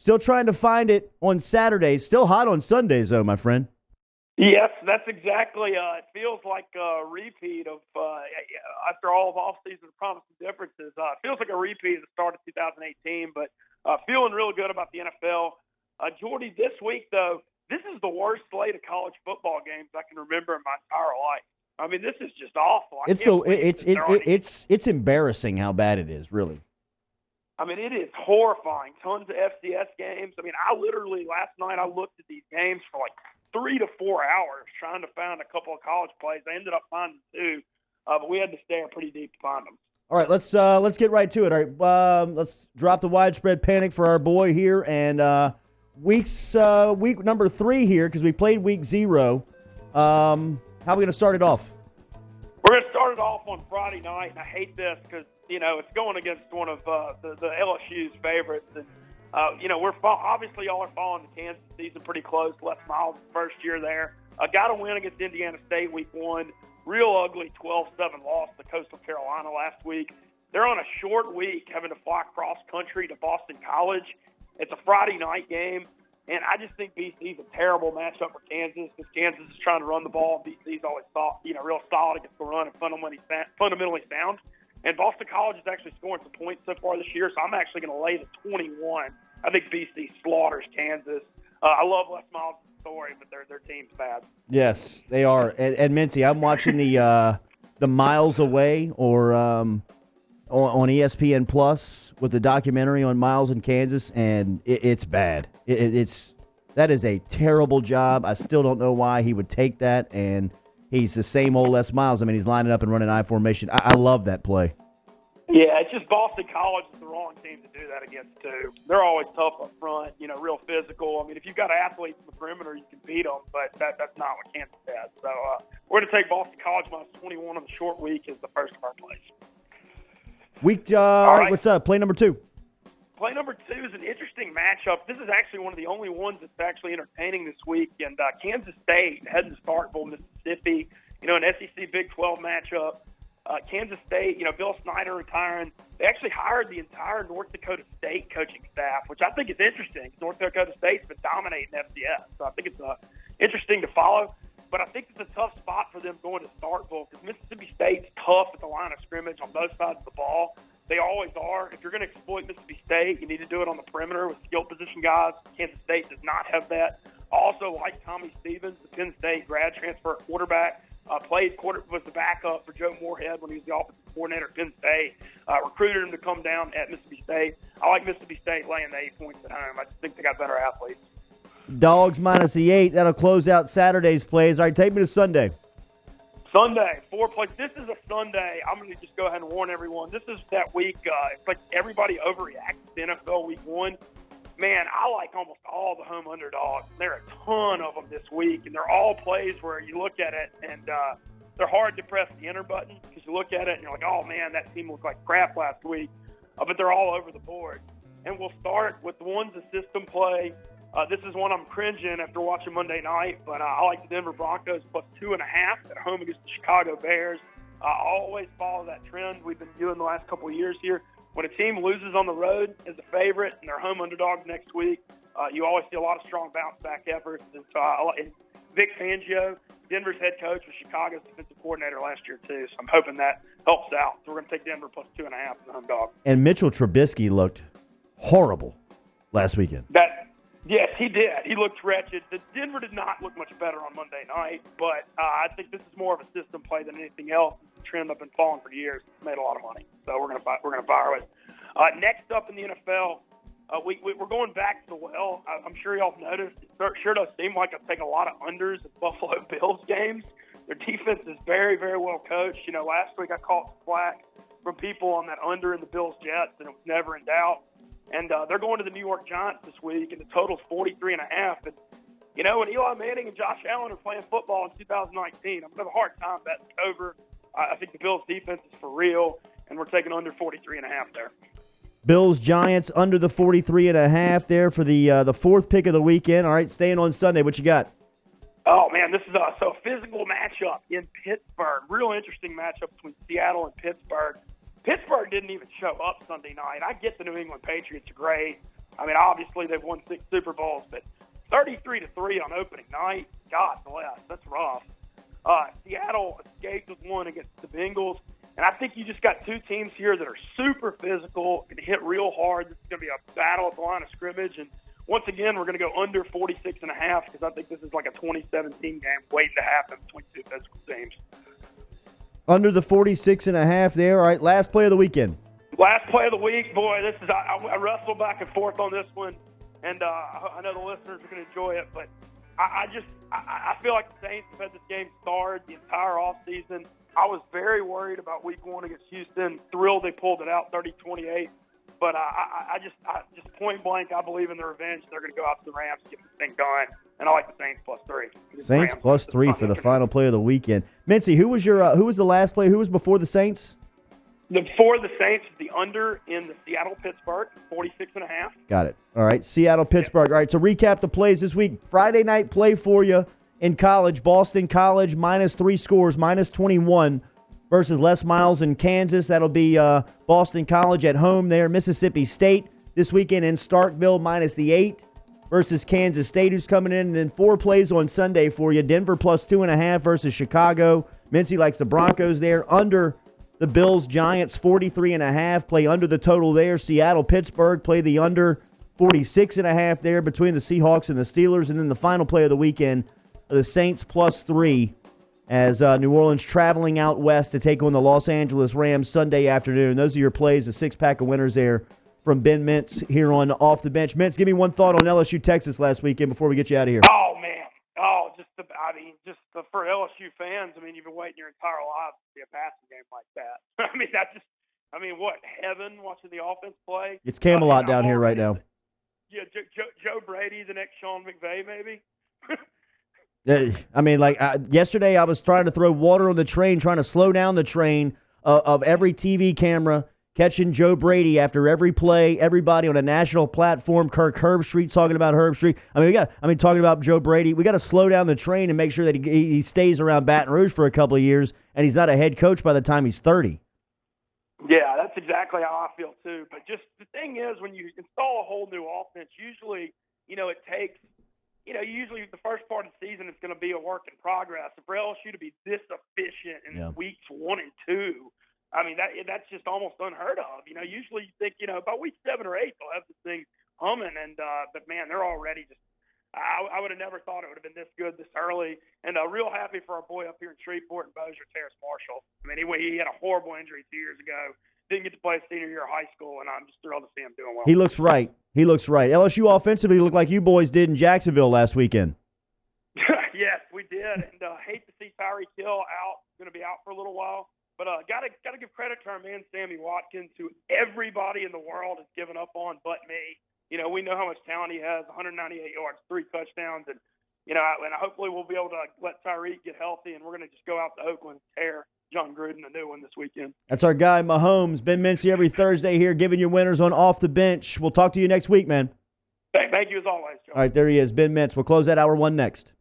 Still trying to find it on Saturdays. Still hot on Sundays, though, my friend. Yes, that's exactly. It feels like a repeat of after all of off-season promises and differences. It feels like a repeat of the start of 2018, but feeling really good about the NFL. Jordy, this week though, this is the worst slate of college football games I can remember in my entire life. I mean, this is just awful. It's embarrassing how bad it is, really. I mean, it is horrifying. Tons of FCS games. I mean, I literally last night I looked at these games for like 3 to 4 hours trying to find a couple of college plays. I ended up finding 2, but we had to stare pretty deep to find them. All right, let's get right to it. All right, let's drop the widespread panic for our boy here, and week number 3 here because we played week 0. How are we going to start it off? We're going to start it off on Friday night, and I hate this because it's going against one of the LSU's favorites. And, we're obviously y'all are following the Kansas season pretty close. Les Miles' first year there. Got a win against Indiana State week 1. Real ugly 12-7 loss to Coastal Carolina last week. They're on a short week having to fly cross-country to Boston College. It's a Friday night game. And I just think BC's a terrible matchup for Kansas because Kansas is trying to run the ball. BC's always real solid against the run and fundamentally sound. And Boston College is actually scoring some points so far this year, so I'm actually going to lay the 21. I think BC slaughters Kansas. I love Les Miles' story, but their team's bad. Yes, they are. And Mincy, I'm watching the Miles Away or on ESPN Plus with the documentary on Miles in Kansas, and it's bad. That is a terrible job. I still don't know why he would take that, and he's the same old Les Miles. I mean, he's lining up and running I formation. I love that play. Yeah, it's just Boston College is the wrong team to do that against, too. They're always tough up front, real physical. I mean, if you've got athletes in the perimeter, you can beat them, but that's not what Kansas has. So we're going to take Boston College minus 21 on the short week as the first of our plays. All right, what's up? Play number 2. Play number 2 is an interesting matchup. This is actually one of the only ones that's actually entertaining this week. And Kansas State heading to Starkville, Mississippi, an SEC Big 12 matchup. Kansas State, Bill Snyder retiring. They actually hired the entire North Dakota State coaching staff, which I think is interesting. North Dakota State's been dominating FCS, so I think it's interesting to follow. But I think it's a tough spot for them going to Starkville because Mississippi State's tough at the line of scrimmage on both sides of the ball. They always are. If you're going to exploit Mississippi State, you need to do it on the perimeter with skill position guys. Kansas State does not have that. Also, like Tommy Stevens, the Penn State grad transfer quarterback, was the backup for Joe Moorhead when he was the offensive coordinator at Penn State. Recruited him to come down at Mississippi State. I like Mississippi State laying the 8 points at home. I just think they got better athletes. Dogs minus the 8. That'll close out Saturday's plays. All right, take me to Sunday. Sunday, 4 plays. This is a Sunday. I'm going to just go ahead and warn everyone. This is that week. It's like everybody overreacts to NFL week 1. Man, I like almost all the home underdogs. There are a ton of them this week, and they're all plays where you look at it, and they're hard to press the enter button because you look at it, and you're like, oh, man, that team looked like crap last week. But they're all over the board. And we'll start with the one's a system play. This is one I'm cringing after watching Monday night, but I like the Denver Broncos plus 2.5 at home against the Chicago Bears. I always follow that trend we've been doing the last couple of years here. When a team loses on the road as a favorite and they're home underdogs next week, you always see a lot of strong bounce-back efforts. And so and Vic Fangio, Denver's head coach, was Chicago's defensive coordinator last year too. So I'm hoping that helps out. So we're going to take Denver plus 2.5 as the home dog. And Mitchell Trubisky looked horrible last weekend. Yes, he did. He looked wretched. Denver did not look much better on Monday night, but I think this is more of a system play than anything else. It's a trend I've been following for years. It's made a lot of money, so we're gonna fire it. Next up in the NFL, we're going back to the well. I'm sure y'all have noticed. It sure does seem like I've taken a lot of unders at Buffalo Bills games. Their defense is very, very well coached. Last week I caught some flack from people on that under in the Bills Jets, and it was never in doubt. And they're going to the New York Giants this week, and the total's 43.5. And, when Eli Manning and Josh Allen are playing football in 2019, I'm going to have a hard time betting over. I think the Bills' defense is for real, and we're taking under 43.5 there. Bills, Giants, under the 43.5 there for the fourth pick of the weekend. All right, staying on Sunday. What you got? Oh, man, this is a physical matchup in Pittsburgh. Real interesting matchup between Seattle and Pittsburgh. Pittsburgh didn't even show up Sunday night. I get the New England Patriots are great. I mean, obviously they've won 6 Super Bowls, but 33-3 on opening night, God bless, that's rough. Seattle escaped with one against the Bengals, and I think you just got 2 teams here that are super physical and hit real hard. This is going to be a battle at the line of scrimmage, and once again, we're going to go under 46.5 because I think this is like a 2017 game waiting to happen between 2 physical teams. Under the 46.5 there. All right, last play of the weekend. Last play of the week, boy, this is I wrestle back and forth on this one, and I know the listeners are going to enjoy it, but I feel like the Saints have had this game starred the entire offseason. I was very worried about week 1 against Houston. Thrilled they pulled it out 30-28. But I just point blank, I believe in the revenge. They're going to go out to the Rams, get this thing going, and I like the Saints +3. Saints +3 for the final play of the weekend. Mincy, who was the last play? Who was before the Saints? Before the Saints, the under in the Seattle-Pittsburgh, 46.5. Got it. All right, Seattle-Pittsburgh. All right, so recap the plays this week. Friday night play for you in college. Boston College -3 scores, -21 versus Les Miles in Kansas. That'll be Boston College at home there. Mississippi State this weekend in Starkville -8 versus Kansas State, who's coming in. And then 4 plays on Sunday for you. Denver +2.5 versus Chicago. Mincy likes the Broncos there. Under the Bills-Giants 43.5. Play under the total there. Seattle-Pittsburgh play the under 46.5 there between the Seahawks and the Steelers. And then the final play of the weekend, the Saints +3 as New Orleans traveling out west to take on the Los Angeles Rams Sunday afternoon. Those are your plays, a 6-pack of winners there from Ben Mintz here on Off the Bench. Mintz, give me one thought on LSU Texas last weekend before we get you out of here. Oh, man. For LSU fans, you've been waiting your entire lives to see a passing game like that. What, heaven watching the offense play? It's Camelot down here right now. Yeah, Joe Brady, the next Sean McVay, maybe? Yesterday I was trying to throw water on the train, trying to slow down the train of every TV camera catching Joe Brady after every play, everybody on a national platform, Kirk Herbstreit talking about Herbstreit. Talking about Joe Brady. We got to slow down the train and make sure that he stays around Baton Rouge for a couple of years, and he's not a head coach by the time he's 30. Yeah, that's exactly how I feel too. But just the thing is, when you install a whole new offense, usually, it takes, usually the first part of the season is going to be a work in progress. And for LSU to be this efficient in weeks 1 and 2, that's just almost unheard of. Usually you think, about week 7 or 8 they'll have this thing humming, but man, they're already just. I would have never thought it would have been this good this early, and real happy for our boy up here in Shreveport and Bossier, Terrace Marshall. He had a horrible injury 2 years ago. Didn't get to play his senior year of high school, and I'm just thrilled to see him doing well. He looks right. LSU offensively looked like you boys did in Jacksonville last weekend. Yes, we did, and hate to see Tyreek Hill out. Going to be out for a little while. But got to give credit to our man Sammy Watkins, who everybody in the world has given up on but me. We know how much talent he has, 198 yards, 3 touchdowns, and hopefully we'll be able to let Tyreek get healthy, and we're going to just go out to Oakland and tear John Gruden a new one this weekend. That's our guy, Mahomes. Ben Mintz every Thursday here giving you winners on Off the Bench. We'll talk to you next week, man. Thank you as always, John. All right, there he is, Ben Mintz. We'll close that hour 1 next.